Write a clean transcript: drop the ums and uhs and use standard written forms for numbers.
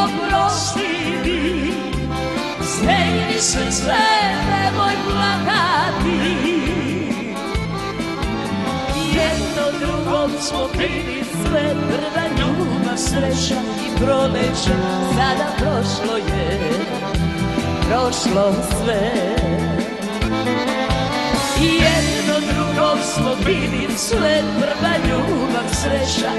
oprosti mi, stegni se sve, nemoj plakati. Jedno drugom smo bili sve, prva ljubav, sreća i proleće, sada prošlo je, prošlo sve. Jedno drugom smo bili sve, prva ljubav, sreća